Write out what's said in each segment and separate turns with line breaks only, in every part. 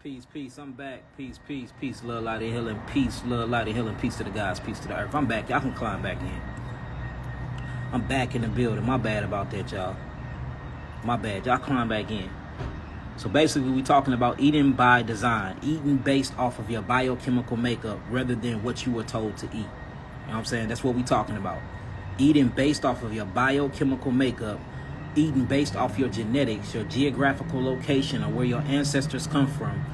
Peace. I'm back. Peace. Love, light, and healing. Peace, love, light, and healing. Peace to the gods. Peace to the earth. I'm back. Y'all can climb back in. I'm back in the building. My bad about that, y'all. My bad. Y'all climb back in. So basically, we talking about eating by design. Eating based off of your biochemical makeup rather than what you were told to eat. You know what I'm saying? That's what we talking about. Eating based off of your biochemical makeup. Eating based off your genetics, your geographical location, or where your ancestors come from,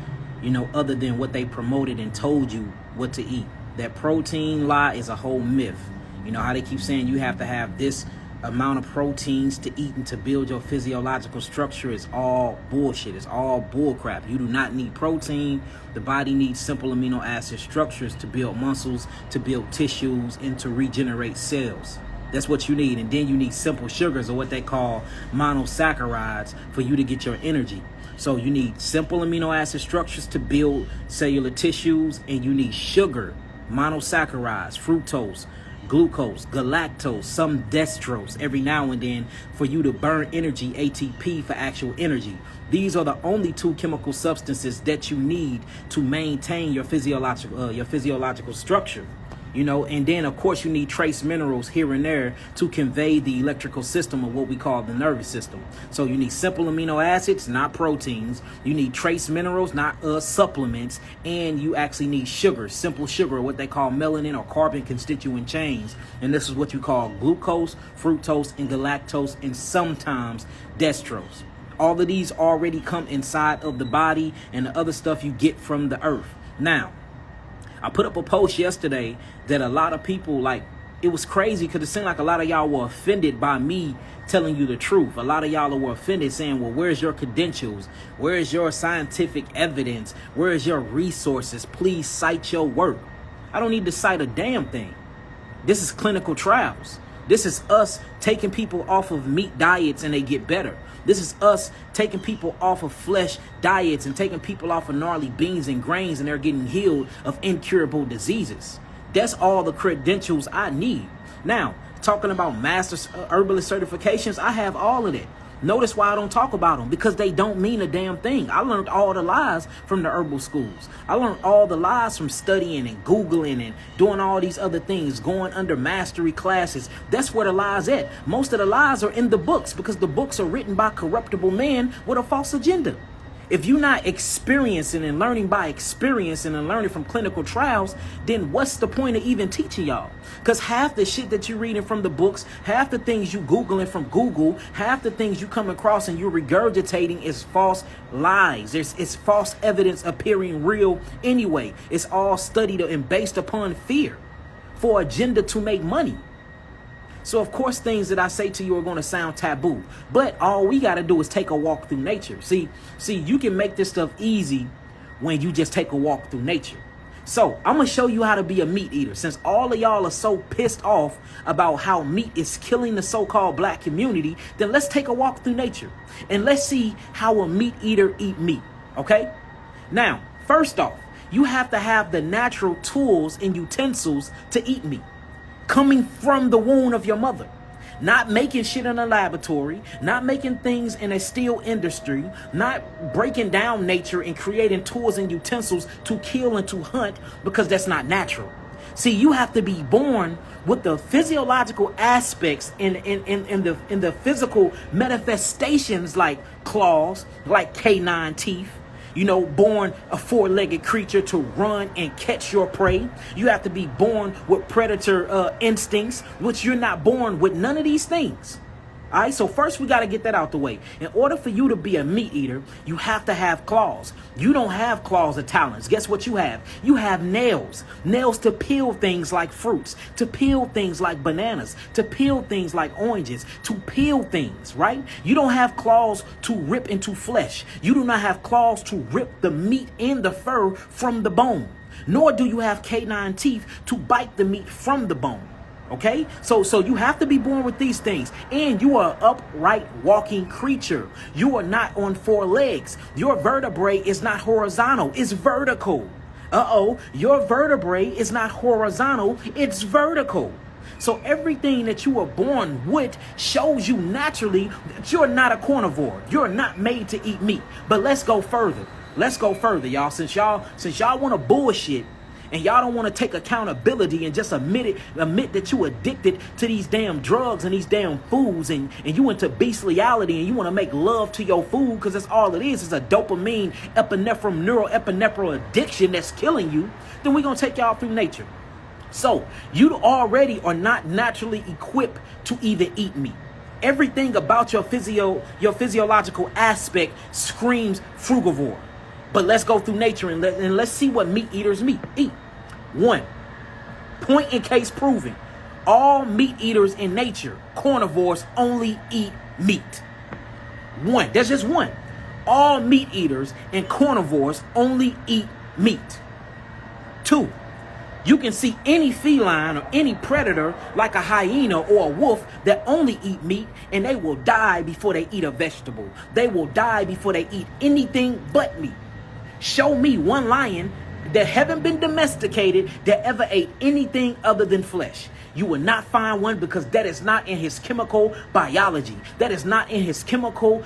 you know, other than what they promoted and told you what to eat. That protein lie is a whole myth. You know how they keep saying you have to have this amount of proteins to eat and to build your physiological structure is all bullshit. It's all bullcrap. You do not need protein. The body needs simple amino acid structures to build muscles, to build tissues, and to regenerate cells. That's what you need. And then you need simple sugars, or what they call monosaccharides, for you to get your energy. So you need simple amino acid structures to build cellular tissues, and you need sugar, monosaccharides, fructose, glucose, galactose, some dextrose every now and then for you to burn energy, ATP for actual energy. These are the only two chemical substances that you need to maintain your physiological structure. You know, and then of course you need trace minerals here and there to convey the electrical system of what we call the nervous system. So you need simple amino acids, not proteins. You need trace minerals, not supplements. And you actually need sugar, simple sugar, or what they call melanin or carbon constituent chains. And this is what you call glucose, fructose, and galactose, and sometimes dextrose. All of these already come inside of the body, and the other stuff you get from the earth. Now, I put up a post yesterday that a lot of people, like, it was crazy because it seemed like a lot of y'all were offended by me telling you the truth. A lot of y'all were offended saying, well, where's your credentials? Where's your scientific evidence? Where's your resources? Please cite your work. I don't need to cite a damn thing. This is clinical trials. This is us taking people off of meat diets and they get better. This is us taking people off of flesh diets and taking people off of gnarly beans and grains, and they're getting healed of incurable diseases. That's all the credentials I need. Now, talking about master herbalist certifications, I have all of that. Notice why I don't talk about them, because they don't mean a damn thing. I learned all the lies from the herbal schools. I learned all the lies from studying and Googling and doing all these other things, going under mastery classes. That's where the lies at. Most of the lies are in the books, because the books are written by corruptible men with a false agenda. If you're not experiencing and learning by experiencing and learning from clinical trials, then what's the point of even teaching y'all? Because half the shit that you're reading from the books, half the things you Googling from Google, half the things you come across and you're regurgitating is false lies. It's false evidence appearing real anyway. It's all studied and based upon fear for agenda to make money. So, of course, things that I say to you are going to sound taboo. But all we got to do is take a walk through nature. See, you can make this stuff easy when you just take a walk through nature. So I'm going to show you how to be a meat eater. Since all of y'all are so pissed off about how meat is killing the so-called black community, then let's take a walk through nature. And let's see how a meat eater eat meat. Okay? Now, first off, you have to have the natural tools and utensils to eat meat. Coming from the womb of your mother, not making shit in a laboratory, not making things in a steel industry, not breaking down nature and creating tools and utensils to kill and to hunt, because that's not natural. See, you have to be born with the physiological aspects in the physical manifestations, like claws, like canine teeth. You know, born a four-legged creature to run and catch your prey. You have to be born with predator instincts, which you're not born with none of these things. All right, so first we got to get that out the way. In order for you to be a meat eater, you have to have claws. You don't have claws or talons. Guess what you have? You have nails. Nails to peel things like fruits, to peel things like bananas, to peel things like oranges, to peel things, right? You don't have claws to rip into flesh. You do not have claws to rip the meat and the fur from the bone. Nor do you have canine teeth to bite the meat from the bone. Okay, so you have to be born with these things, and you are an upright walking creature. You are not on four legs. Your vertebrae is not horizontal, it's vertical. Your vertebrae is not horizontal, it's vertical. So everything that you were born with shows you naturally that you're not a carnivore. You're not made to eat meat. But let's go further. let's go further, y'all. Since y'all want to bullshit and y'all don't want to take accountability and just admit that you addicted to these damn drugs and these damn foods, and you into bestiality and you want to make love to your food because that's all it is a dopamine, epinephrine, neuroepinephrine addiction that's killing you, then we're going to take y'all through nature. So you already are not naturally equipped to even eat meat. Everything about your physiological aspect screams frugivore. But let's go through nature and let's see what meat eaters eat. 1, point in case proven. All meat eaters in nature, carnivores, only eat meat. 1, that's just 1. All meat eaters and carnivores only eat meat. 2, you can see any feline or any predator like a hyena or a wolf that only eat meat, and they will die before they eat a vegetable. They will die before they eat anything but meat. Show me one lion that haven't been domesticated that ever ate anything other than flesh. You will not find one, because that is not in his chemical biology. That is not in his chemical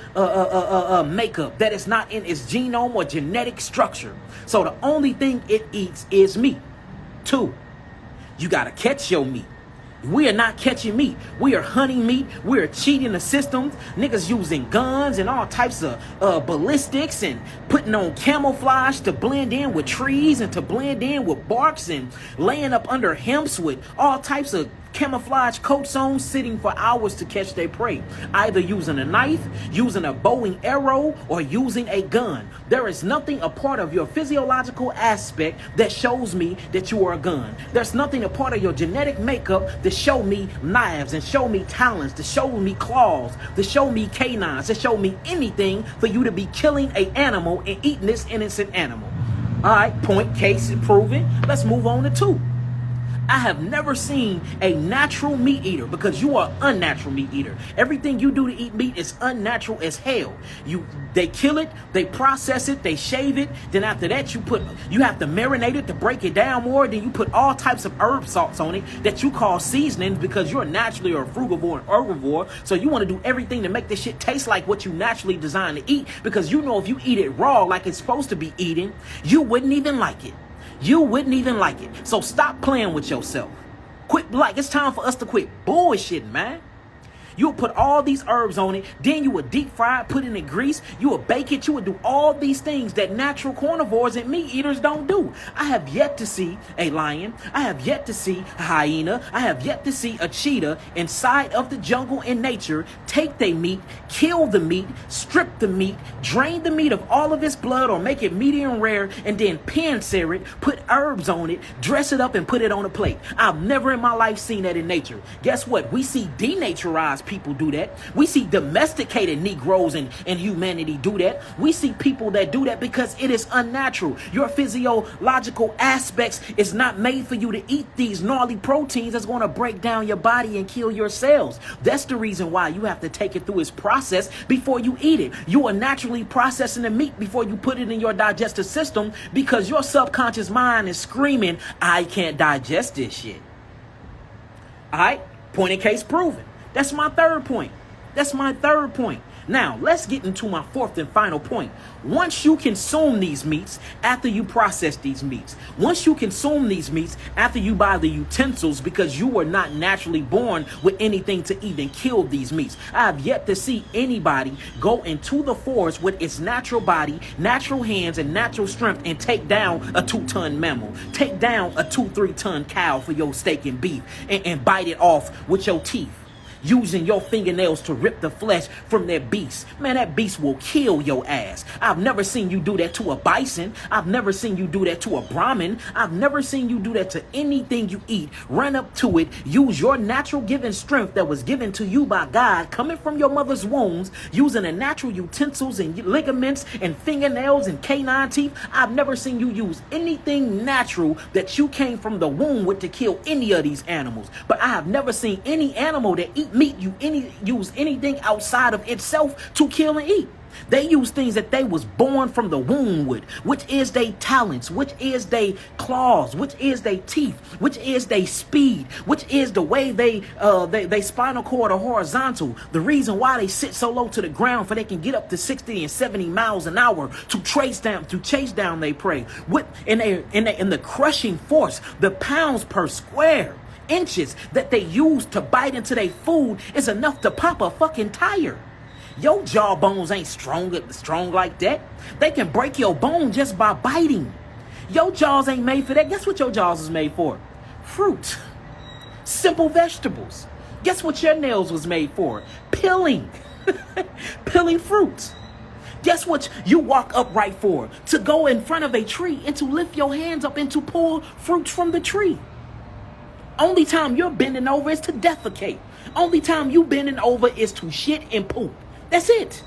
makeup. That is not in its genome or genetic structure. So the only thing it eats is meat. 2, you got to catch your meat. We are not catching meat. We are hunting meat. We are cheating the system. Niggas using guns and all types of ballistics and putting on camouflage to blend in with trees and to blend in with barks, and laying up under hemps with all types of camouflage coats on, sitting for hours to catch their prey, either using a knife, using a bow and arrow, or using a gun. There is nothing a part of your physiological aspect that shows me that you are a gun. There's nothing a part of your genetic makeup that show me knives and show me talons, to show me claws, to show me canines, to show me anything for you to be killing an animal and eating this innocent animal. All right, point, case proven. Let's move on to 2. I have never seen a natural meat eater, because you are an unnatural meat eater. Everything you do to eat meat is unnatural as hell. They kill it, they process it, they shave it. Then after that, you have to marinate it to break it down more. Then you put all types of herb salts on it that you call seasonings, because you're naturally a frugivore and herbivore. So you want to do everything to make this shit taste like what you naturally designed to eat, because you know if you eat it raw like it's supposed to be eaten, you wouldn't even like it. You wouldn't even like it. So stop playing with yourself. It's time for us to quit bullshitting, man. You would put all these herbs on it, then you would deep fry it, put it in grease, you would bake it, you would do all these things that natural carnivores and meat eaters don't do. I have yet to see a lion, I have yet to see a hyena, I have yet to see a cheetah inside of the jungle in nature take their meat, kill the meat, strip the meat, drain the meat of all of its blood or make it medium rare, and then pan-sear it, put herbs on it, dress it up, and put it on a plate. I've never in my life seen that in nature. Guess what? We see denaturized people do that. We see domesticated Negroes and humanity do that. We see people that do that because it is unnatural. Your physiological aspects is not made for you to eat these gnarly proteins that's going to break down your body and kill your cells. That's the reason why you have to take it through its process before you eat it. You are naturally processing the meat before you put it in your digestive system, because your subconscious mind is screaming, I can't digest this shit. All right? Point in case proven. That's my third point. Now, let's get into my fourth and final point. Once you consume these meats after you process these meats, once you consume these meats after you buy the utensils, because you were not naturally born with anything to even kill these meats. I have yet to see anybody go into the forest with its natural body, natural hands, and natural strength and take down a 2-ton mammal, take down a 2-3-ton cow for your steak and beef, and bite it off with your teeth, using your fingernails to rip the flesh from that beast. Man, that beast will kill your ass. I've never seen you do that to a bison. I've never seen you do that to a Brahmin. I've never seen you do that to anything you eat. Run up to it, use your natural given strength that was given to you by God, coming from your mother's wombs, using the natural utensils and ligaments and fingernails and canine teeth. I've never seen you use anything natural that you came from the womb with to kill any of these animals. But I have never seen any animal that eat meat use anything outside of itself to kill and eat. They use things that they was born from the womb with, which is their talents, which is their claws, which is their teeth, which is their speed, which is the way they spinal cord are horizontal. The reason why they sit so low to the ground, for they can get up to 60 and 70 miles an hour to chase down their prey. In the crushing force, the pounds per square inches that they use to bite into their food is enough to pop a fucking tire. Your jawbones ain't strong like that. They can break your bone just by biting. Your jaws ain't made for that. Guess what your jaws is made for? Fruit. Simple vegetables. Guess what your nails was made for? Peeling. Peeling fruit. Guess what you walk upright for? To go in front of a tree and to lift your hands up and to pull fruits from the tree. Only time you're bending over is to defecate. Only time you bending over is to shit and poop. That's it.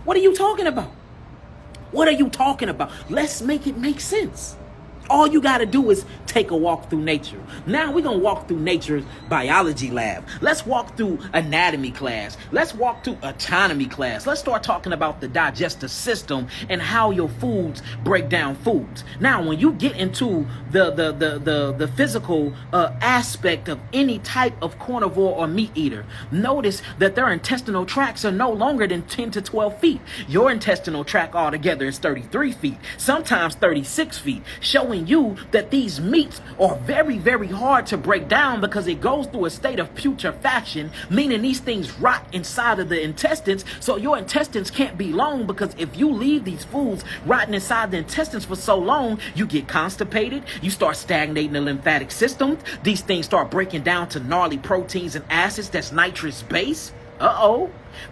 What are you talking about? What are you talking about? Let's make it make sense. All you got to do is take a walk through nature. Now we're going to walk through nature's biology lab. Let's walk through anatomy class. Let's walk through autonomy class. Let's start talking about the digestive system and how your foods break down foods. Now, when you get into the physical aspect of any type of carnivore or meat eater, notice that their intestinal tracts are no longer than 10 to 12 feet. Your intestinal tract altogether is 33 feet, sometimes 36 feet, showing you that these meats are very, very hard to break down because it goes through a state of putrefaction, meaning these things rot inside of the intestines. So your intestines can't be long, because if you leave these foods rotting inside the intestines for so long, you get constipated, you start stagnating the lymphatic system, these things start breaking down to gnarly proteins and acids that's nitrous base.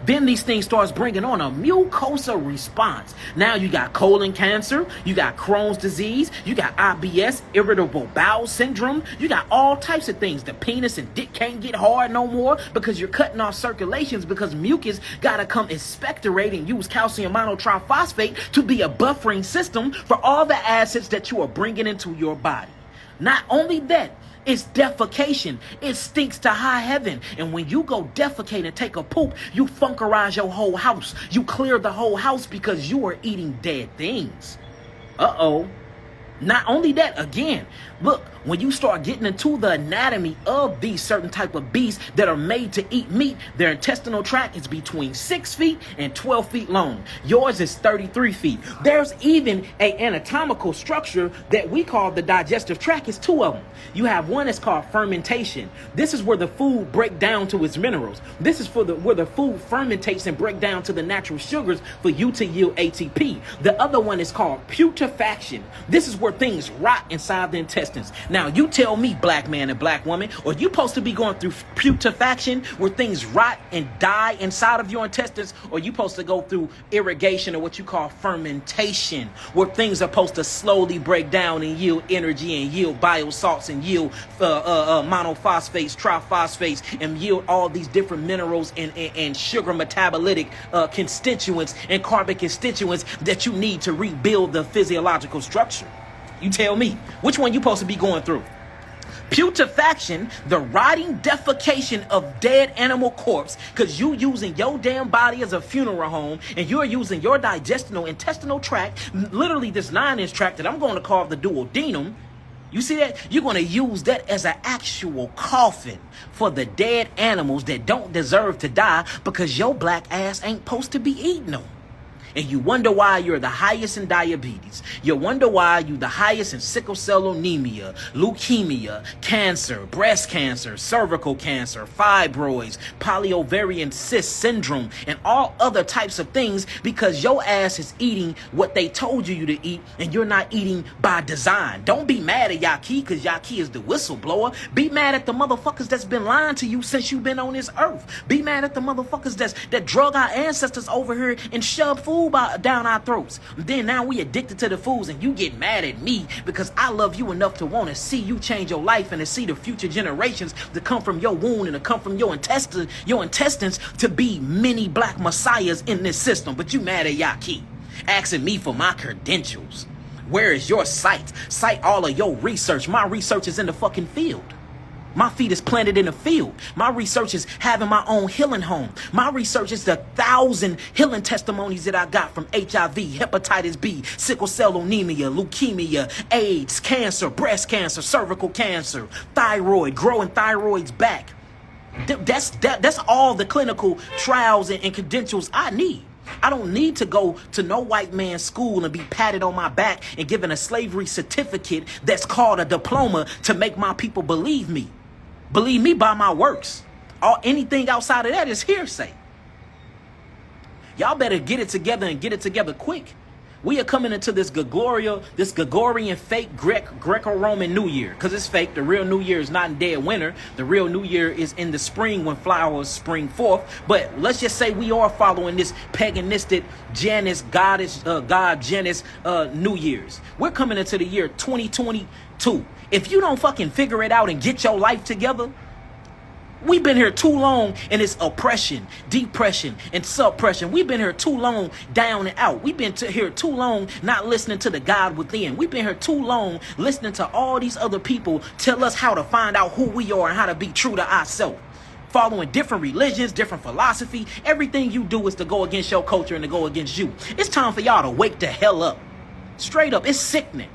Then these things starts bringing on a mucosa response. Now you got colon cancer, you got Crohn's disease, you got IBS, irritable bowel syndrome, you got all types of things. The penis and dick can't get hard no more because you're cutting off circulations, because mucus gotta come expectorate and use calcium monotriphosphate to be a buffering system for all the acids that you are bringing into your body. Not only that, it's defecation. It stinks to high heaven. And when you go defecate and take a poop, you funkerize your whole house. You clear the whole house because you are eating dead things. Not only that, again, look, when you start getting into the anatomy of these certain type of beasts that are made to eat meat, their intestinal tract is between 6 feet and 12 feet long. Yours is 33 feet. There's even an anatomical structure that we call the digestive tract. It's two of them. You have one that's called fermentation. This is where the food breaks down to its minerals. This is for where the food fermentates and break down to the natural sugars for you to yield ATP. The other one is called putrefaction. This is where things rot inside the intestines. Now, you tell me, black man and black woman, are you supposed to be going through putrefaction where things rot and die inside of your intestines, or you supposed to go through irrigation, or what you call fermentation, where things are supposed to slowly break down and yield energy and yield biosalts and yield monophosphates, triphosphates, and yield all these different minerals and sugar metabolitic constituents and carbon constituents that you need to rebuild the physiological structure? You tell me, which one you supposed to be going through? Putrefaction, the rotting defecation of dead animal corpse, because you using your damn body as a funeral home, and you're using your intestinal tract, literally this 9-inch tract that I'm going to call the duodenum. You see that? You're going to use that as an actual coffin for the dead animals that don't deserve to die, because your black ass ain't supposed to be eating them. And you wonder why you're the highest in diabetes. You wonder why you're the highest in sickle cell anemia, leukemia, cancer, breast cancer, cervical cancer, fibroids, polyovarian cyst syndrome, and all other types of things, because your ass is eating what they told you to eat, and you're not eating by design. Don't be mad at Yahki, because Yahki is the whistleblower. Be mad at the motherfuckers that's been lying to you since you've been on this earth. Be mad at the motherfuckers that drug our ancestors over here and shoved food down our throats. Then now we addicted to the foods, and you get mad at me because I love you enough to want to see you change your life and to see the future generations to come from your wound and to come from your intestines to be many black messiahs in this system. But you mad at Yahki, asking me for my credentials. Where is your site? Cite all of your research. My research is in the fucking field. My feet is planted in the field. My research is having my own healing home. My research is the 1,000 healing testimonies that I got from HIV, hepatitis B, sickle cell anemia, leukemia, AIDS, cancer, breast cancer, cervical cancer, thyroid, growing thyroids back. That's all the clinical trials and credentials I need. I don't need to go to no white man's school and be patted on my back and given a slavery certificate that's called a diploma to make my people believe me. Believe me by my works. Anything outside of that is hearsay. Y'all better get it together and get it together quick. We are coming into this Gregorian fake Greco-Roman New Year. Because it's fake. The real New Year is not in dead winter. The real New Year is in the spring when flowers spring forth. But let's just say we are following this paganistic Janus, God Janus New Year's. We're coming into the year 2022. If you don't fucking figure it out and get your life together, we've been here too long in this oppression, depression, and suppression. We've been here too long down and out. We've been here too long not listening to the God within. We've been here too long listening to all these other people tell us how to find out who we are and how to be true to ourselves. Following different religions, different philosophy. Everything you do is to go against your culture and to go against you. It's time for y'all to wake the hell up. Straight up, it's sickening.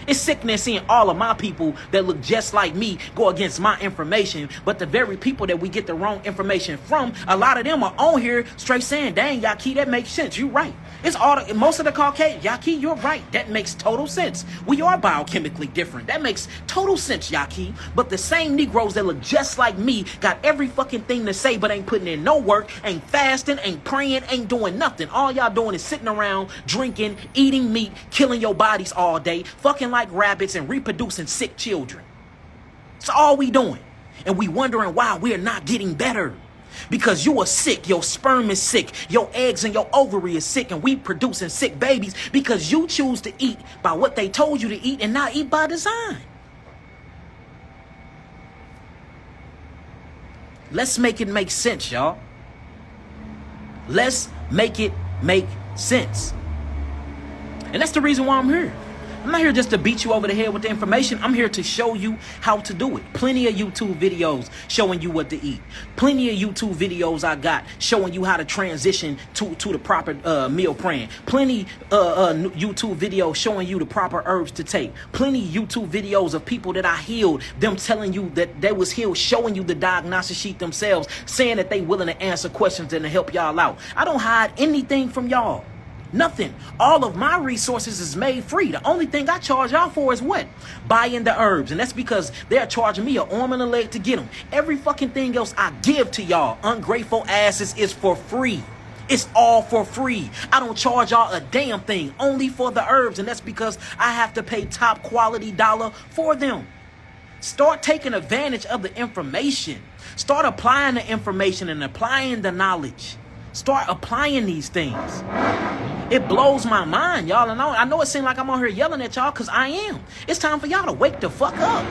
It's sickening seeing all of my people that look just like me go against my information. But the very people that we get the wrong information from, a lot of them are on here straight saying, dang, Yahki, that makes sense. You're right. It's most of the Caucasian. Yahki, you're right. That makes total sense. We are biochemically different. That makes total sense, Yahki. But the same Negroes that look just like me got every fucking thing to say, but ain't putting in no work, ain't fasting, ain't praying, ain't doing nothing. All y'all doing is sitting around, drinking, eating meat, killing your bodies all day, fucking like rabbits and reproducing sick children. That's all we doing. And we wondering why we're not getting better. Because you are sick, your sperm is sick, your eggs and your ovary is sick, and we producing sick babies because you choose to eat by what they told you to eat and not eat by design. Let's make it make sense, y'all. Let's make it make sense. And that's the reason why I'm here. I'm not here just to beat you over the head with the information. I'm here to show you how to do it. Plenty of YouTube videos showing you what to eat. Plenty of YouTube videos I got showing you how to transition to the proper meal plan. Plenty YouTube videos showing you the proper herbs to take. Plenty YouTube videos of people that I healed, them telling you that they was healed, showing you the diagnosis sheet themselves, saying that they willing to answer questions and to help y'all out. I don't hide anything from y'all. Nothing. All of my resources is made free. The only thing I charge y'all for is what? Buying the herbs. And that's because they're charging me an arm and a leg to get them. Every fucking thing else I give to y'all, ungrateful asses, is for free. It's all for free. I don't charge y'all a damn thing, only for the herbs. And that's because I have to pay top quality dollar for them. Start taking advantage of the information. Start applying the information and applying the knowledge. Start applying these things. It blows my mind, y'all. And I know it seems like I'm on here yelling at y'all because I am. It's time for y'all to wake the fuck up.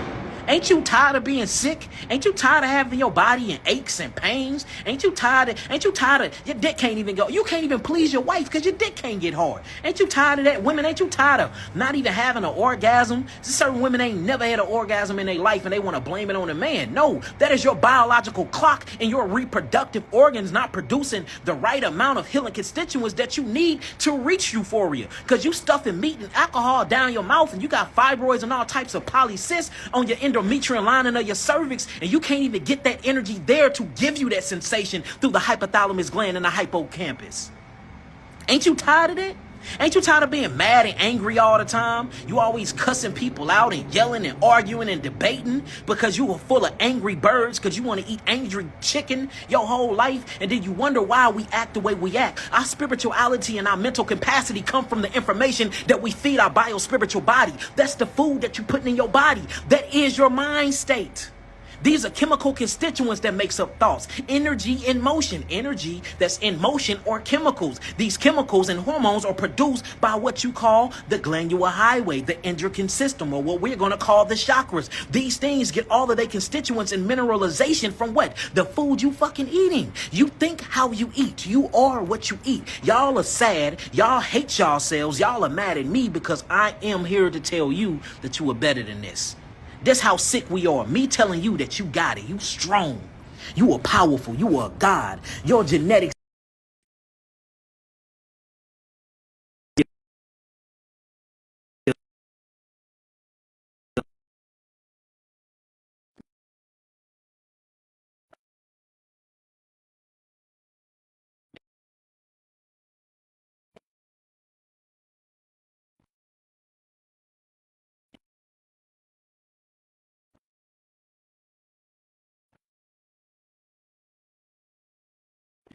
Ain't you tired of being sick? Ain't you tired of having your body in aches and pains? Ain't you tired of your dick can't even go? You can't even please your wife because your dick can't get hard. Ain't you tired of that? Women, ain't you tired of not even having an orgasm? Certain women ain't never had an orgasm in their life and they want to blame it on a man. No, that is your biological clock and your reproductive organs not producing the right amount of healing constituents that you need to reach euphoria. Because you stuffing meat and alcohol down your mouth and you got fibroids and all types of polycysts on your endometrial lining of your cervix, and you can't even get that energy there to give you that sensation through the hypothalamus gland and the hippocampus. Ain't you tired of that? Ain't you tired of being mad and angry all the time? You always cussing people out and yelling and arguing and debating because you were full of angry birds because you want to eat angry chicken your whole life, and then you wonder why we act the way we act. Our spirituality and our mental capacity come from the information that we feed our bio-spiritual body. That's the food that you're putting in your body. That is your mind state. These are chemical constituents that makes up thoughts. Energy in motion. Energy that's in motion or chemicals. These chemicals and hormones are produced by what you call the glandular highway, the endocrine system, or what we're going to call the chakras. These things get all of their constituents and mineralization from what? The food you fucking eating. You think how you eat. You are what you eat. Y'all are sad. Y'all hate yourselves. Y'all are mad at me because I am here to tell you that you are better than this. That's how sick we are. Me telling you that you got it. You strong. You are powerful. You are God. Your genetics.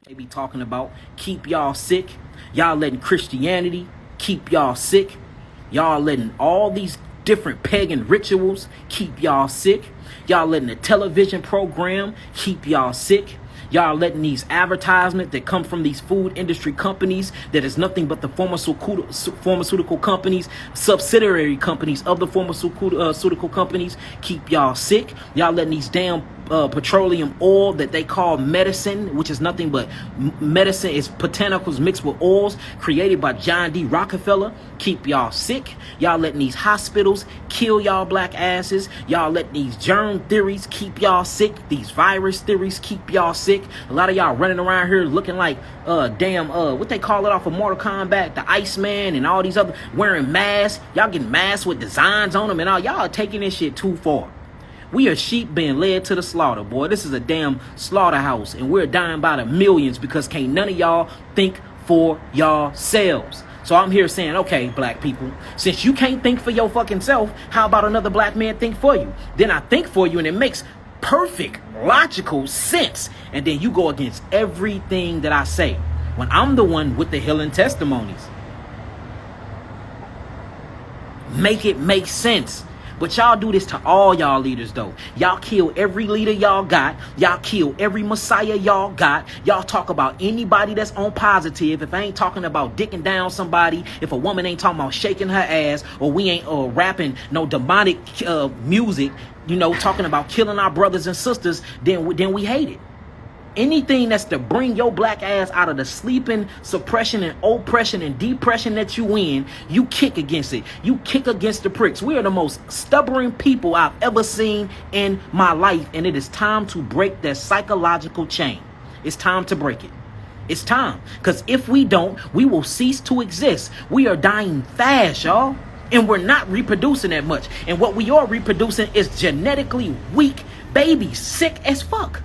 They be talking about keep y'all sick. Y'all letting Christianity keep y'all sick. Y'all letting all these different pagan rituals keep y'all sick. Y'all letting the television program keep y'all sick. Y'all letting these advertisements that come from these food industry companies that is nothing but the pharmaceutical companies, subsidiary companies of the pharmaceutical companies keep y'all sick. Y'all letting these damn petroleum oil that they call medicine, which is nothing but medicine, is botanicals mixed with oils created by John D. Rockefeller, keep y'all sick. Y'all letting these hospitals kill y'all black asses. Y'all letting these germ theories keep y'all sick. These virus theories keep y'all sick. A lot of y'all running around here looking like what they call it off of Mortal Kombat, the Iceman and all these other, wearing masks. Y'all getting masks with designs on them and all. Y'all are taking this shit too far. We are sheep being led to the slaughter, boy. This is a damn slaughterhouse, and we're dying by the millions because can't none of y'all think for yourselves. So I'm here saying, okay, black people, since you can't think for your fucking self, how about another black man think for you? Then I think for you, and it makes perfect, logical sense. And then you go against everything that I say when I'm the one with the healing testimonies. Make it make sense. But y'all do this to all y'all leaders, though. Y'all kill every leader y'all got. Y'all kill every messiah y'all got. Y'all talk about anybody that's on positive. If I ain't talking about dicking down somebody, if a woman ain't talking about shaking her ass, or we ain't rapping no demonic music, talking about killing our brothers and sisters, then we hate it. Anything that's to bring your black ass out of the sleeping, suppression, and oppression and depression that you in, you kick against it. You kick against the pricks. We are the most stubborn people I've ever seen in my life, and it is time to break that psychological chain. It's time to break it. It's time. Because if we don't, we will cease to exist. We are dying fast, y'all. And we're not reproducing that much. And what we are reproducing is genetically weak babies, sick as fuck.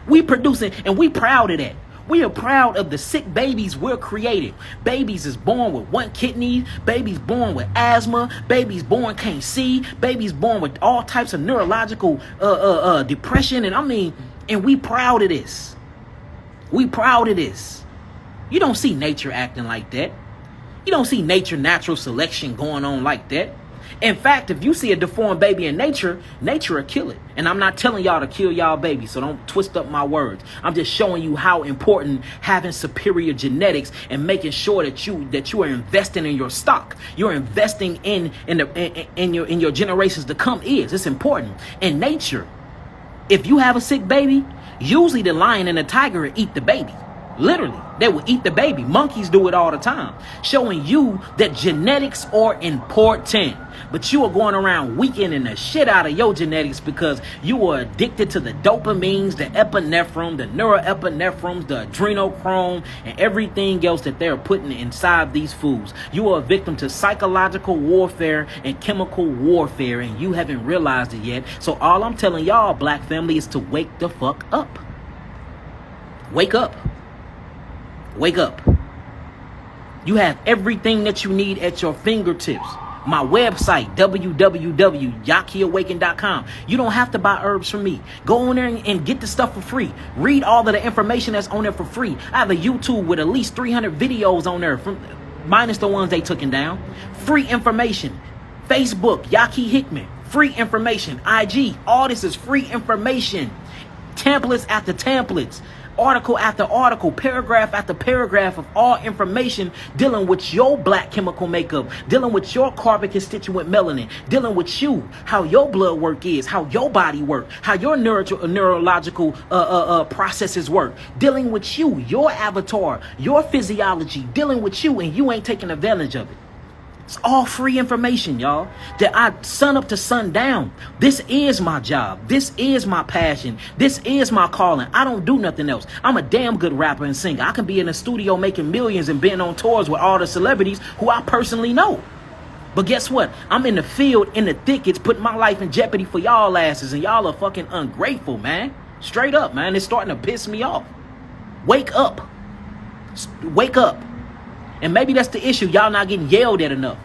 We producing, and we proud of that. We are proud of the sick babies we're creating. Babies is born with one kidney. Babies born with asthma. Babies born can't see. Babies born with all types of neurological depression. And we proud of this. We proud of this. You don't see nature acting like that. You don't see natural selection going on like that. In fact, if you see a deformed baby in nature will kill it. And I'm not telling y'all to kill y'all baby, so don't twist up my words. I'm just showing you how important having superior genetics and making sure that you are investing in your stock. You're investing in your generations to come is. It's important. In nature, if you have a sick baby, usually the lion and the tiger will eat the baby. Literally, they will eat the baby. Monkeys do it all the time, showing you that genetics are important. But you are going around weakening the shit out of your genetics because you are addicted to the dopamines, the epinephrine, the neuroepinephrines, the adrenochrome, and everything else that they're putting inside these foods. You are a victim to psychological warfare and chemical warfare, and you haven't realized it yet. So all I'm telling y'all, black family, is to wake the fuck up. Wake up. Wake up. You have everything that you need at your fingertips. My website, www.yahkiawaken.com. You don't have to buy herbs from me. Go on there and get the stuff for free. Read all of the information that's on there for free. I have a YouTube with at least 300 videos on there, minus the ones they took down. Free information. Facebook, Yahki Hickman. Free information. IG, all this is free information. Templates after templates. Article after article, paragraph after paragraph of all information dealing with your black chemical makeup, dealing with your carbon constituent melanin, dealing with you, how your blood work is, how your body work, how your neurological processes work, dealing with you, your avatar, your physiology, dealing with you, and you ain't taking advantage of it. It's all free information, y'all, that I sun up to sundown. This is my job. This is my passion. This is my calling. I don't do nothing else. I'm a damn good rapper and singer. I can be in the studio making millions and being on tours with all the celebrities who I personally know. But guess what? I'm in the field, in the thickets, putting my life in jeopardy for y'all asses, and y'all are fucking ungrateful, man. Straight up, man. It's starting to piss me off. Wake up. Wake up. And maybe that's the issue. Y'all not getting yelled at enough.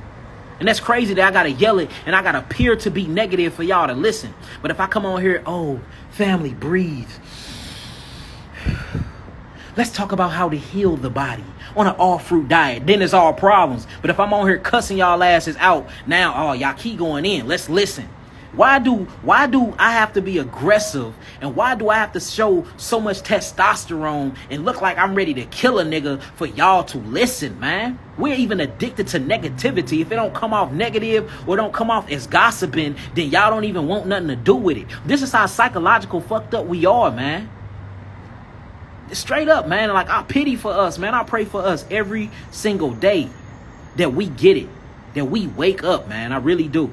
And that's crazy that I got to yell it and I got to appear to be negative for y'all to listen. But if I come on here, oh, family, breathe. Let's talk about how to heal the body on an all-fruit diet. Then it's all problems. But if I'm on here cussing y'all asses out, now, oh, Yahki going in. Let's listen. Why do I have to be aggressive? And why do I have to show so much testosterone and look like I'm ready to kill a nigga for y'all to listen, man? We're even addicted to negativity. If it don't come off negative or don't come off as gossiping, then y'all don't even want nothing to do with it. This is how psychological fucked up we are, man. Straight up, man. Like, I pity for us, man. I pray for us every single day that we get it, that we wake up, man. I really do.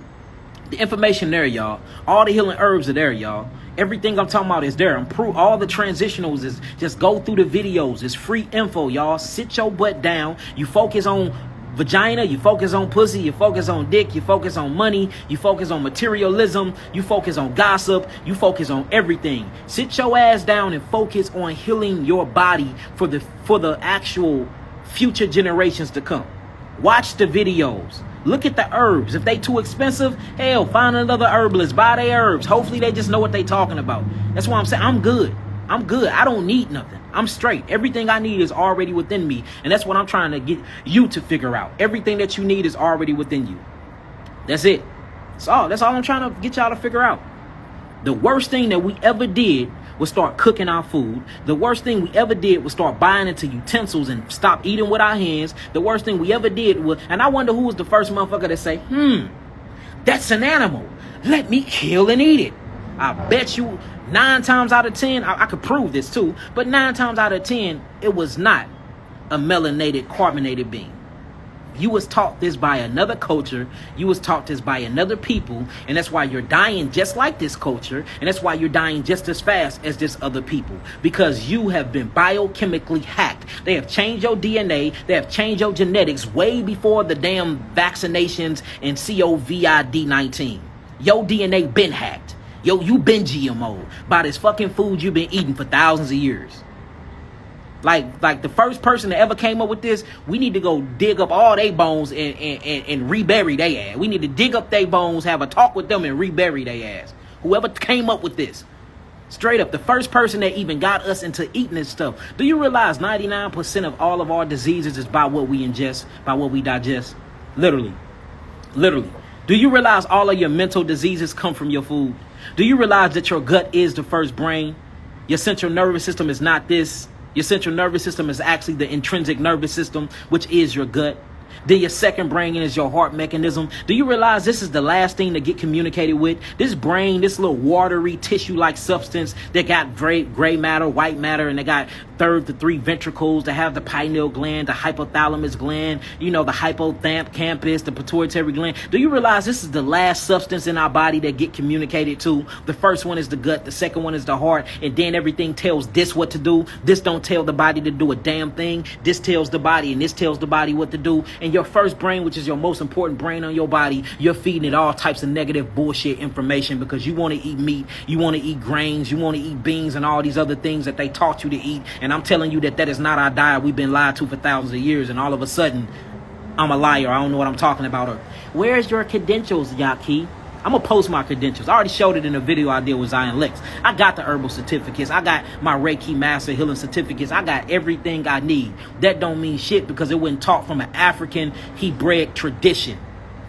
The information there, y'all. All the healing herbs are there, y'all. Everything I'm talking about is there. All the transitionals is just go through the videos. It's free info, y'all. Sit your butt down. You focus on vagina, you focus on pussy, you focus on dick, you focus on money, you focus on materialism, you focus on gossip, you focus on everything. Sit your ass down and focus on healing your body for the actual future generations to come. Watch the videos. Look at the herbs. If they too expensive, hell, find another herbalist. Buy their herbs. Hopefully they just know what they talking about. That's why I'm saying I'm good. I'm good. I don't need nothing. I'm straight. Everything I need is already within me. And that's what I'm trying to get you to figure out. Everything that you need is already within you. That's it. That's all I'm trying to get y'all to figure out. The worst thing that we ever did was start cooking our food. The worst thing we ever did was start buying into utensils and stop eating with our hands. The worst thing we ever did was, and I wonder who was the first motherfucker to say, that's an animal. Let me kill and eat it. I bet you 9 times out of 10, I could prove this too, but 9 times out of 10, it was not a melanated, carbonated being. You was taught this by another culture. You was taught this by another people. And that's why you're dying just like this culture. And that's why you're dying just as fast as this other people. Because you have been biochemically hacked. They have changed your DNA. They have changed your genetics way before the damn vaccinations and COVID-19. Your DNA been hacked. You been GMO by this fucking food you've been eating for thousands of years. Like the first person that ever came up with this, we need to go dig up all their bones and rebury their ass. We need to dig up their bones, have a talk with them, and rebury their ass. Whoever came up with this. Straight up, the first person that even got us into eating this stuff. Do you realize 99% of all of our diseases is by what we ingest, by what we digest? Literally. Do you realize all of your mental diseases come from your food? Do you realize that your gut is the first brain? Your central nervous system is not this. Your central nervous system is actually the intrinsic nervous system, which is your gut. Then your second brain is your heart mechanism. Do you realize this is the last thing to get communicated with? This brain, this little watery tissue-like substance that got gray matter, white matter, and they got third to 3 ventricles that have the pineal gland, the hypothalamus gland, the hippocampus, the pituitary gland. Do you realize this is the last substance in our body that get communicated to? The first one is the gut, the second one is the heart, and then everything tells this what to do. This don't tell the body to do a damn thing. This tells the body, and this tells the body what to do. And your first brain, which is your most important brain on your body, you're feeding it all types of negative bullshit information because you want to eat meat, you want to eat grains, you want to eat beans and all these other things that they taught you to eat. And I'm telling you that is not our diet. We've been lied to for thousands of years, and all of a sudden I'm a liar. I don't know what I'm talking about. Or where's your credentials, Yahki? I'm going to post my credentials. I already showed it in a video I did with Zion Lex. I got the herbal certificates. I got my Reiki Master Healing certificates. I got everything I need. That don't mean shit because it wasn't taught from an African Hebraic tradition.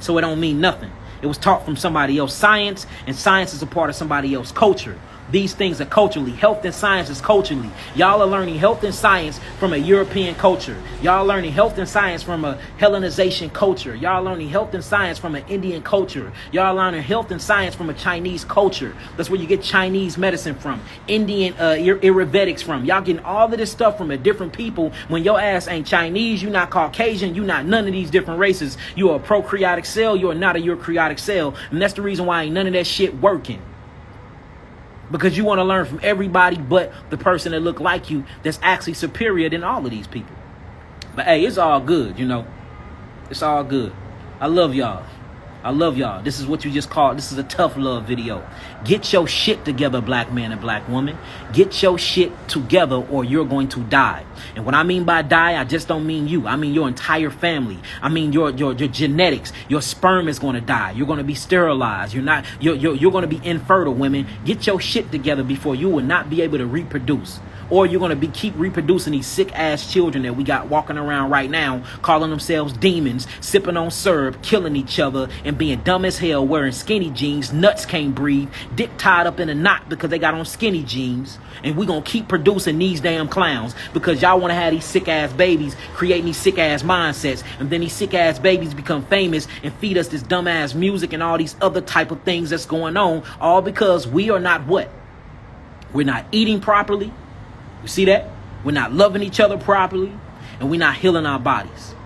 So it don't mean nothing. It was taught from somebody else's science, and science is a part of somebody else's culture. These things are culturally. Health and science is culturally. Y'all are learning health and science from a European culture. Y'all learning health and science from a Hellenization culture. Y'all learning health and science from an Indian culture. Y'all learning health and science from a Chinese culture. That's where you get Chinese medicine from. Indian Ayurvedics from. Y'all getting all of this stuff from a different people. When your ass ain't Chinese, you not Caucasian, you not none of these different races. You are a prokaryotic cell, you are not a eukaryotic cell. And that's the reason why ain't none of that shit working. Because you want to learn from everybody but the person that look like you that's actually superior than all of these people. But hey, it's all good, you know. It's all good. I love y'all. I love y'all. This is what you just called. This is a tough love video. Get your shit together, black man and black woman. Get your shit together or you're going to die. And what I mean by die, I just don't mean you. I mean your entire family. I mean your genetics. Your sperm is going to die. You're going to be sterilized. You're going to be infertile, women. Get your shit together before you will not be able to reproduce. Or you're going to keep reproducing these sick-ass children that we got walking around right now, calling themselves demons, sipping on syrup, killing each other, and being dumb as hell, wearing skinny jeans, nuts can't breathe, dick tied up in a knot because they got on skinny jeans. And we're going to keep producing these damn clowns because y'all want to have these sick-ass babies creating these sick-ass mindsets. And then these sick-ass babies become famous and feed us this dumb-ass music and all these other type of things that's going on, all because we are not what? We're not eating properly. You see that? We're not loving each other properly, and we're not healing our bodies.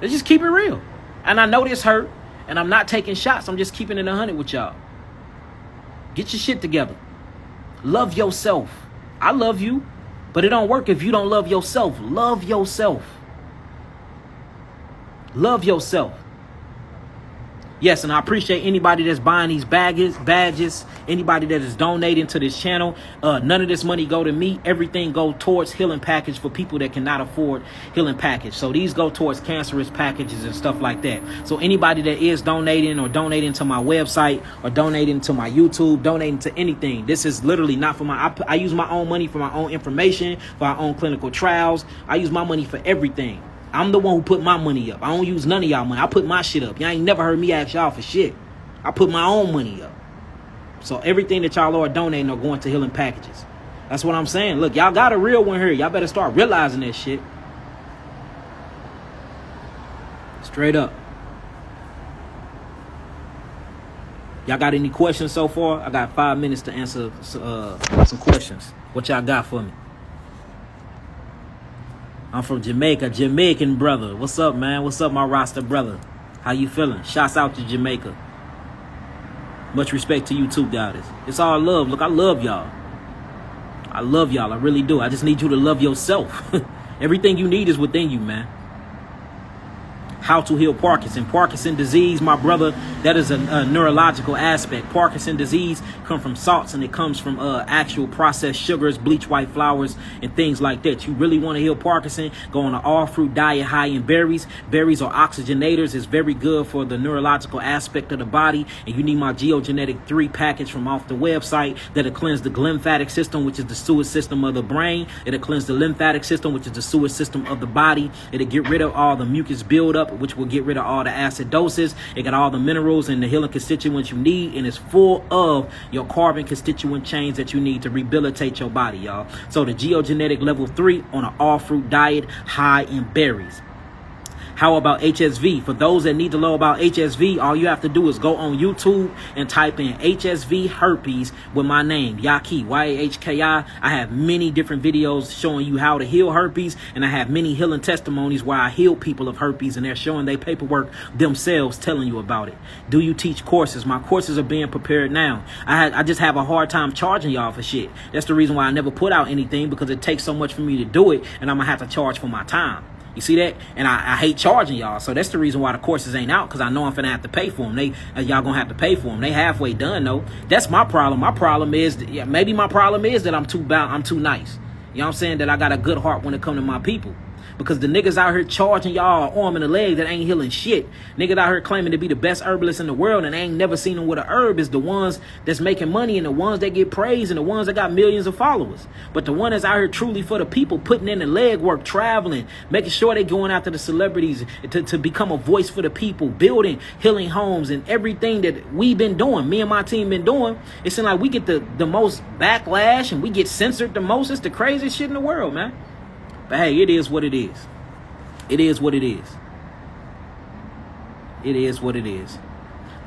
Let's just keep it real. And I know this hurt, and I'm not taking shots. I'm just keeping it 100 with y'all. Get your shit together. Love yourself. I love you, but it don't work if you don't love yourself. Love yourself. Love yourself. Yes, and I appreciate anybody that's buying these badges, anybody that is donating to this channel. None of this money go to me. Everything go towards healing package for people that cannot afford healing package. So these go towards cancerous packages and stuff like that. So anybody that is donating or donating to my website or donating to my YouTube, donating to anything, this is literally not for my, I use my own money for my own information, for our own clinical trials. I use my money for everything. I'm the one who put my money up. I don't use none of y'all money. I put my shit up. Y'all ain't never heard me ask y'all for shit. I put my own money up. So everything that y'all are donating are going to healing packages. That's what I'm saying. Look, y'all got a real one here. Y'all better start realizing that shit. Straight up. Y'all got any questions so far? I got 5 minutes to answer some questions. What y'all got for me? I'm from Jamaica, Jamaican brother. What's up, man? What's up, my roster brother? How you feeling? Shouts out to Jamaica. Much respect to you too, guys. It's all love. Look, I love y'all. I love y'all. I really do. I just need you to love yourself. Everything you need is within you, man. How to heal Parkinson. Parkinson disease, my brother, that is a neurological aspect. Parkinson disease comes from salts, and it comes from actual processed sugars, bleach white flours, and things like that. You really want to heal Parkinson, go on an all-fruit diet high in berries. Berries are oxygenators. It's very good for the neurological aspect of the body. And you need my Geogenetic 3 package from off the website that'll cleanse the lymphatic system, which is the sewage system of the brain. It'll cleanse the lymphatic system, which is the sewage system of the body. It'll get rid of all the mucus buildup, which will get rid of all the acidosis. It got all the minerals and the healing constituents you need, and it's full of your carbon constituent chains that you need to rehabilitate your body, y'all. So the Geogenetic level 3 on an all-fruit diet high in berries. How about HSV? For those that need to know about HSV, all you have to do is go on YouTube and type in HSV herpes with my name, Yahki, Y-A-H-K-I. I have many different videos showing you how to heal herpes, and I have many healing testimonies where I heal people of herpes, and they're showing their paperwork themselves telling you about it. Do you teach courses? My courses are being prepared now. I just have a hard time charging y'all for shit. That's the reason why I never put out anything, because it takes so much for me to do it, and I'm going to have to charge for my time. You see that? And I hate charging y'all. So that's the reason why the courses ain't out, because I know I'm finna have to pay for them. Y'all gonna have to pay for them. They halfway done though. That's my problem. My problem is, maybe my problem is that I'm too nice. You know what I'm saying? That I got a good heart when it comes to my people. Because the niggas out here charging y'all arm and a leg that ain't healing shit. Niggas out here claiming to be the best herbalists in the world and ain't never seen them with a herb is the ones that's making money and the ones that get praised and the ones that got millions of followers. But the one that's out here truly for the people, putting in the leg work, traveling, making sure they going after the celebrities to become a voice for the people, building healing homes and everything that we've been doing, me and my team been doing. It seems like we get the most backlash and we get censored the most. It's the craziest shit in the world, man. But hey, it is what it is. It is what it is. It is what it is.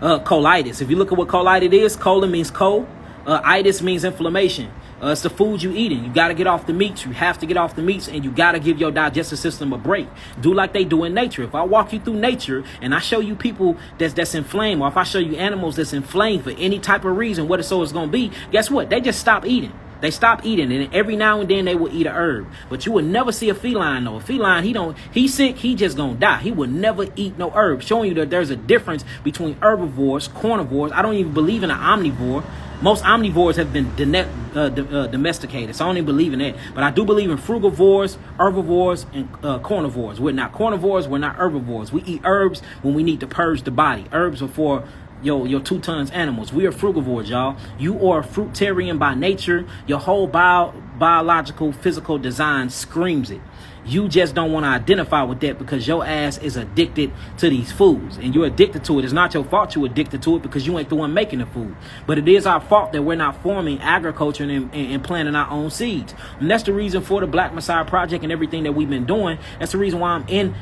Colitis. If you look at what colitis is, colon means cold. Itis means inflammation. It's the food you eating. You got to get off the meats. You have to get off the meats, and you got to give your digestive system a break. Do like they do in nature. If I walk you through nature and I show you people that's inflamed, or if I show you animals that's inflamed for any type of reason, what it's going to be, guess what? They just stop eating. They stop eating, and every now and then they will eat a herb. But you would never see a feline, though. A feline, he's sick, he just gonna die. He would never eat no herb, showing you that there's a difference between herbivores, carnivores. I don't even believe in an omnivore. Most omnivores have been domesticated, so I don't even believe in that. But I do believe in frugivores, herbivores, and carnivores. We're not carnivores, we're not herbivores. We eat herbs when we need to purge the body. Herbs are for your 2 tons animals. We are frugivores, y'all. You are a fruitarian by nature. Your whole biological, physical design screams it. You just don't want to identify with that because your ass is addicted to these foods. And you're addicted to it. It's not your fault you're addicted to it because you ain't the one making the food. But it is our fault that we're not forming agriculture and planting our own seeds. And that's the reason for the Black Messiah Project and everything that we've been doing. That's the reason why I'm in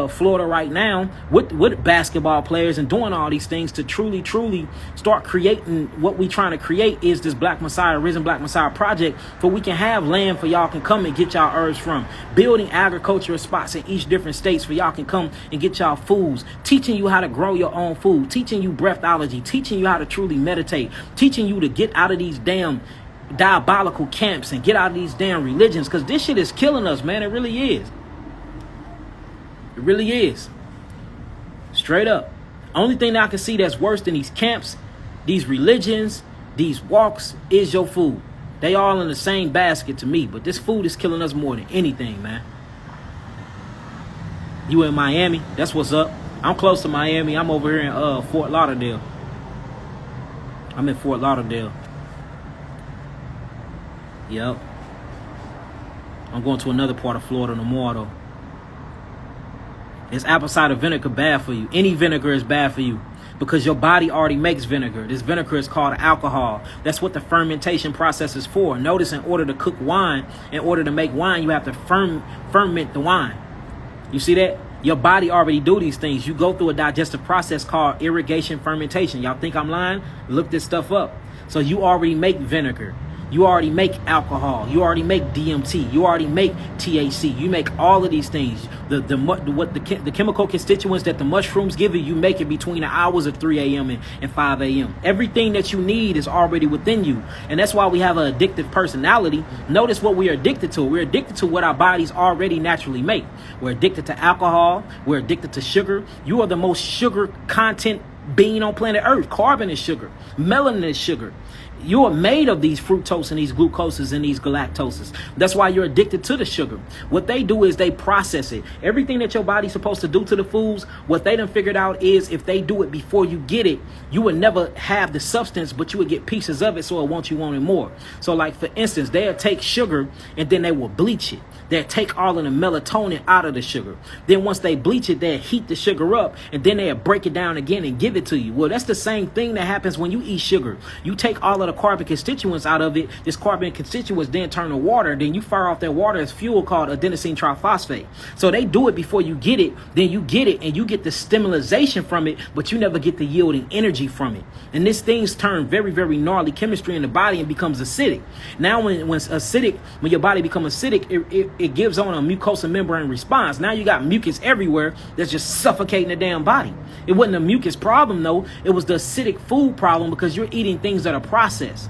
Florida right now with basketball players and doing all these things to truly start creating what we trying to create is this Black Messiah, Risen Black Messiah Project, so we can have land for y'all can come and get y'all herbs from. Building agricultural spots in each different states for y'all can come and get y'all foods, teaching you how to grow your own food, teaching you breathology, teaching you how to truly meditate, teaching you to get out of these damn diabolical camps and get out of these damn religions, because this shit is killing us, man. It really is. It really is. Straight up. Only thing that I can see that's worse than these camps, these religions, these walks is your food. They all in the same basket to me, but this food is killing us more than anything, man. You in Miami? That's what's up. I'm close to Miami. I'm over here in Fort Lauderdale. I'm in Fort Lauderdale. Yep. I'm going to another part of Florida tomorrow, though. Is apple cider vinegar bad for you? Any vinegar is bad for you because your body already makes vinegar. This vinegar is called alcohol. That's what the fermentation process is for. Notice, in order to cook wine, in order to make wine, you have to ferment the wine. You see that? Your body already do these things. You go through a digestive process called irrigation fermentation. Y'all think I'm lying? Look this stuff up. So you already make vinegar. You already make alcohol. You already make DMT. You already make THC. You make all of these things. The chemical constituents that the mushrooms give you, you make it between the hours of 3 a.m. and 5 a.m. Everything that you need is already within you. And that's why we have an addictive personality. Notice what we are addicted to. We're addicted to what our bodies already naturally make. We're addicted to alcohol. We're addicted to sugar. You are the most sugar content being on planet Earth. Carbon is sugar. Melanin is sugar. You're made of these fructose and these glucoses and these galactoses. That's why you're addicted to the sugar. What they do is they process it. Everything that your body's supposed to do to the foods, what they done figured out is if they do it before you get it, you would never have the substance, but you would get pieces of it, so it wants you wanting more. So like, for instance, they'll take sugar and then they will bleach it. They'll take all of the melatonin out of the sugar. Then once they bleach it, they'll heat the sugar up and then they'll break it down again and give it to you. Well, that's the same thing that happens when you eat sugar. You take all of the carbon constituents out of it. This carbon constituents then turn to water. Then you fire off that water as fuel called adenosine triphosphate. So they do it before you get it. Then you get it and you get the stimulation from it, but you never get the yielding energy from it. And this thing's turn very, very gnarly chemistry in the body and becomes acidic. Now when your body becomes acidic, it gives on a mucosal membrane response. Now you got mucus everywhere that's just suffocating the damn body. It wasn't a mucus problem, though. It was the acidic food problem because you're eating things that are processed.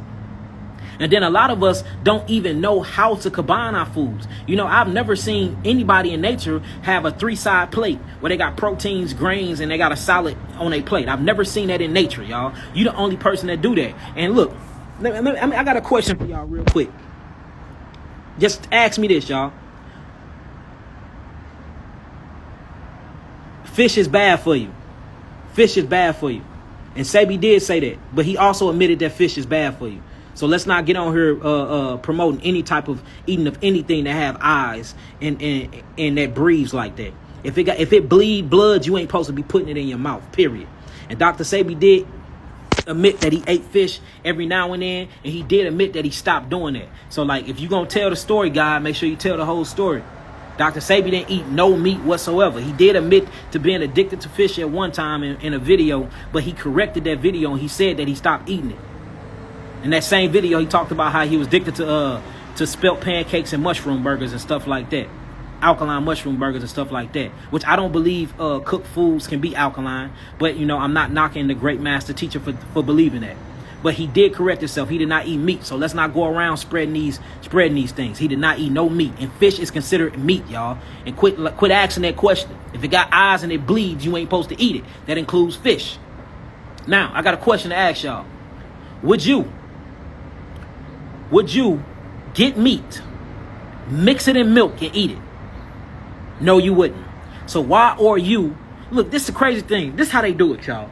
And then a lot of us don't even know how to combine our foods. You know, I've never seen anybody in nature have a 3-side plate where they got proteins, grains, and they got a salad on their plate. I've never seen that in nature, y'all. You're the only person that do that. And look, I got a question for y'all real quick. Just ask me this, y'all. fish is bad for you. Fish is bad for you. And Sebi did say that, but he also admitted that fish is bad for you. So let's not get on here promoting any type of eating of anything that have eyes and that breathes like that. If it bleed blood, you ain't supposed to be putting it in your mouth, period. And Dr. Sebi did admit that he ate fish every now and then, and he did admit that he stopped doing that. So like, if you're gonna tell the story, guy, make sure you tell the whole story. Dr. Sebi didn't eat no meat whatsoever. He did admit to being addicted to fish at one time in a video, but he corrected that video and he said that he stopped eating it. In that same video, he talked about how he was addicted to spelt pancakes and mushroom burgers and stuff like that. Alkaline mushroom burgers and stuff like that, which I don't believe cooked foods can be alkaline. But, you know, I'm not knocking the great master teacher for believing that. But he did correct himself. He did not eat meat. So let's not go around spreading these things. He did not eat no meat. And fish is considered meat, y'all. And quit asking that question. If it got eyes and it bleeds, you ain't supposed to eat it. That includes fish. Now, I got a question to ask y'all. Would you get meat, mix it in milk, and eat it? No, you wouldn't. So why are you... Look, this is the crazy thing. This is how they do it, y'all.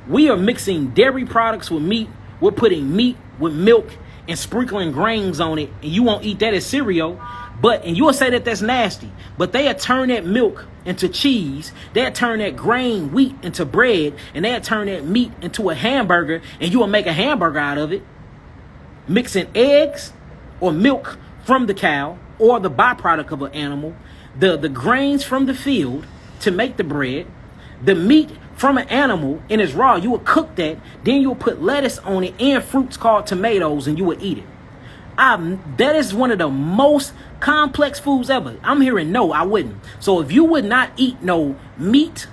We are mixing dairy products with meat. We're putting meat with milk and sprinkling grains on it. And you won't eat that as cereal. And you'll say that that's nasty. But they'll turn that milk into cheese. They'll turn that grain wheat into bread. And they'll turn that meat into a hamburger. And you will make a hamburger out of it. Mixing eggs or milk from the cow or the byproduct of an animal. The grains from the field to make the bread. The meat from an animal in its raw, you will cook that, then you will put lettuce on it and fruits called tomatoes, and you will eat it. That is one of the most complex foods ever. I'm hearing no, I wouldn't. So if you would not eat no meat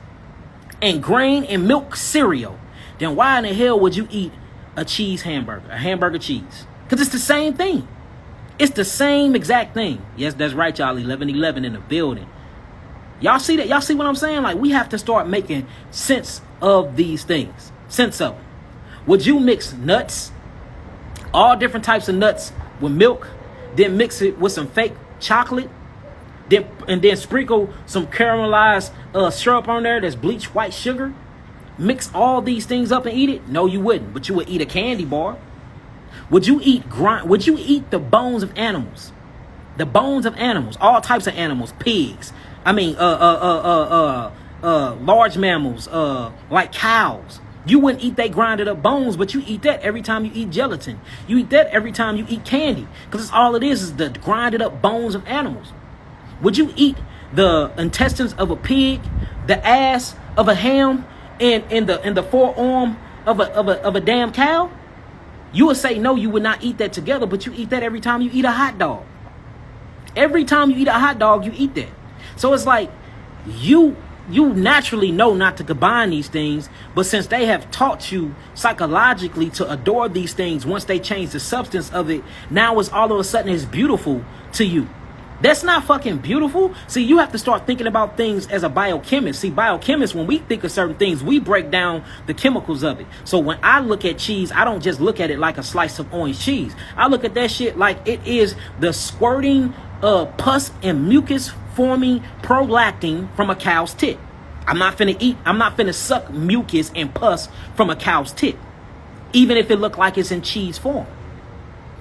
and grain and milk cereal, then why in the hell would you eat a cheese hamburger, a hamburger cheese? Because it's the same thing. It's the same exact thing. Yes, that's right, y'all. 1111 in the building. Y'all see that? Y'all see what I'm saying? Like, we have to start making sense of these things. Sense of it. Would you mix nuts, all different types of nuts, with milk, then mix it with some fake chocolate, and then sprinkle some caramelized syrup on there that's bleached white sugar? Mix all these things up and eat it? No, you wouldn't. But you would eat a candy bar. Would you eat the bones of animals? The bones of animals, all types of animals, pigs. Large mammals, like cows. You wouldn't eat they grinded up bones, but you eat that every time you eat gelatin. You eat that every time you eat candy, because all it is the grinded up bones of animals. Would you eat the intestines of a pig, the ass of a ham, and in the forearm of a damn cow? You would say no, you would not eat that together, but you eat that every time you eat a hot dog. Every time you eat a hot dog, you eat that. So it's like you naturally know not to combine these things, but since they have taught you psychologically to adore these things, once they change the substance of it, now it's all of a sudden it's beautiful to you. That's not fucking beautiful. See, you have to start thinking about things as a biochemist. See, biochemists, when we think of certain things, we break down the chemicals of it. So when I look at cheese, I don't just look at it like a slice of orange cheese. I look at that shit like it is the squirting pus and mucus forming prolactin from a cow's tit. I'm not finna suck mucus and pus from a cow's tit, even if it look like it's in cheese form.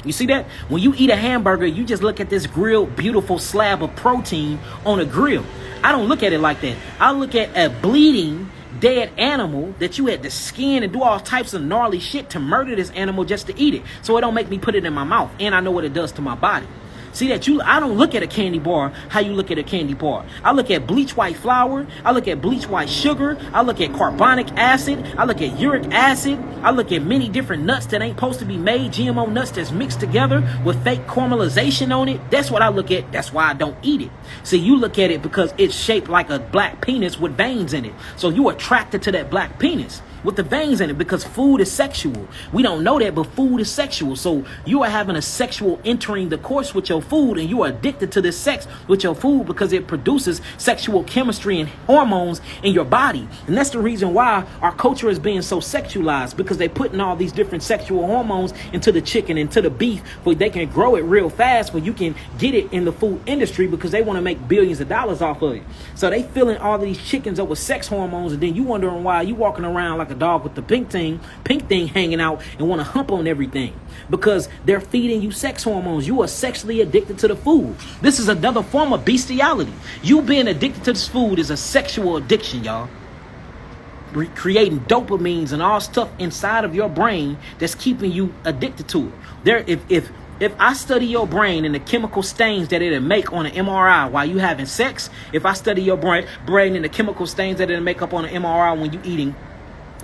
You see that? When you eat a hamburger, you just look at this grilled, beautiful slab of protein on a grill. I don't look at it like that. I look at a bleeding, dead animal that you had to skin and do all types of gnarly shit to murder this animal just to eat it. So it don't make me put it in my mouth, and I know what it does to my body. See that I don't look at a candy bar how you look at a candy bar. I look at bleach white flour. I look at bleach white sugar. I look at carbonic acid. I look at uric acid. I look at many different nuts that ain't supposed to be made. GMO nuts that's mixed together with fake caramelization on it. That's what I look at. That's why I don't eat it. See, you look at it because it's shaped like a black penis with veins in it. So you're attracted to that black penis. with the veins in it, because food is sexual. We don't know that, but food is sexual. So you are having a sexual entering the course with your food, and you are addicted to this sex with your food because it produces sexual chemistry and hormones in your body. And that's the reason why our culture is being so sexualized, because they're putting all these different sexual hormones into the chicken, into the beef, where they can grow it real fast, where you can get it in the food industry because they want to make billions of dollars off of it. So they filling all of these chickens up with sex hormones, and then you wondering why you walking around like a dog with the pink thing hanging out and want to hump on everything, because they're feeding you sex hormones. You are sexually addicted to the food. This is another form of bestiality. You being addicted to this food is a sexual addiction, y'all. Creating dopamines and all stuff inside of your brain that's keeping you addicted to it. If I study your brain and the chemical stains that it'll make on an MRI while you having sex, if I study your brain and the chemical stains that it'll make up on an MRI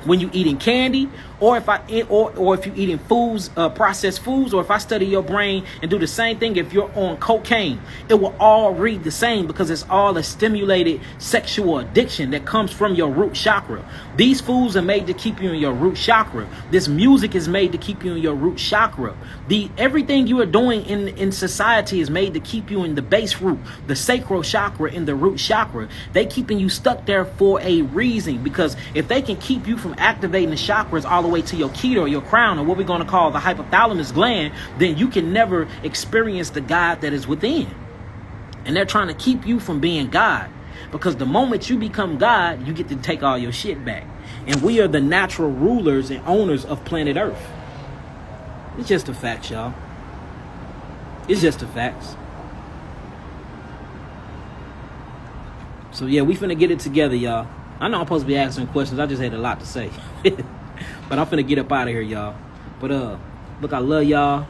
when you eating candy, or if you eating foods, processed foods, or if I study your brain and do the same thing if you're on cocaine, it will all read the same, because it's all a stimulated sexual addiction that comes from your root chakra. These foods are made to keep you in your root chakra. This music is made to keep you in your root chakra. Everything you are doing in society is made to keep you in the base root, the sacral chakra, in the root chakra. They keeping you stuck there for a reason, because if they can keep you from activating the chakras all the way to your keto or your crown, or what we're going to call the hypothalamus gland, then you can never experience the God that is within. And they're trying to keep you from being God, because the moment you become God, you get to take all your shit back. And we are the natural rulers and owners of planet Earth. It's just a fact, y'all. It's just a facts. So yeah, we finna get it together, y'all. I know I'm supposed to be asking questions. I just had a lot to say. But I'm finna get up out of here, y'all. But look, I love y'all.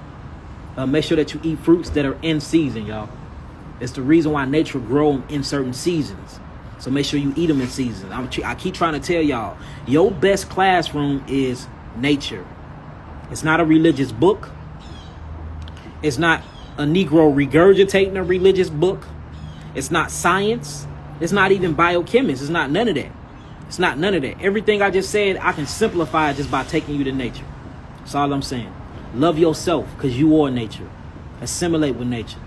Make sure that you eat fruits that are in season, y'all. It's the reason why nature grows in certain seasons. So make sure you eat them in season. I keep trying to tell y'all, your best classroom is nature. It's not a religious book. It's not a Negro regurgitating a religious book. It's not science. It's not even biochemists. It's not none of that. It's not none of that. Everything I just said, I can simplify just by taking you to nature. That's all I'm saying. Love yourself, because you are nature. Assimilate with nature.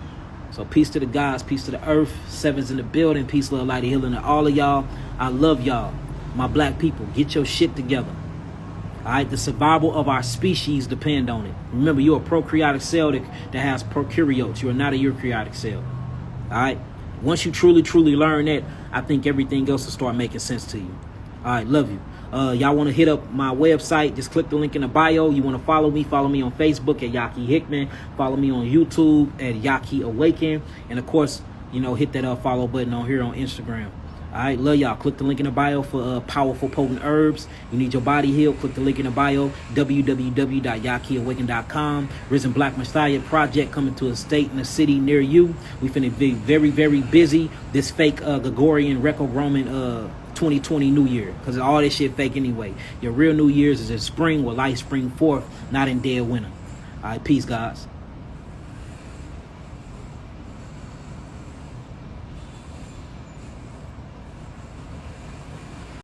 So peace to the gods, peace to the earth. Sevens in the building. Peace, love, light, healing to all of y'all. I love y'all. My black people, get your shit together. All right, the survival of our species depend on it. Remember, you're a prokaryotic cell that has prokaryotes. You are not a eukaryotic cell. All right. Once you truly, truly learn that, I think everything else will start making sense to you. All right, love you. Y'all want to hit up my website, just click the link in the bio. You want to follow me on Facebook at Yahki Hickman. Follow me on YouTube at Yahki Awaken. And, of course, hit that follow button on here on Instagram. All right, love y'all. Click the link in the bio for powerful, potent herbs. You need your body healed. Click the link in the bio, www.yakiawaken.com. Risen Black Messiah Project coming to a state in a city near you. We finna be very, very busy this fake Gregorian Greco-Roman 2020 New Year, because all this shit fake anyway. Your real New Year's is in spring, where life spring forth, not in dead winter. All right, peace, guys.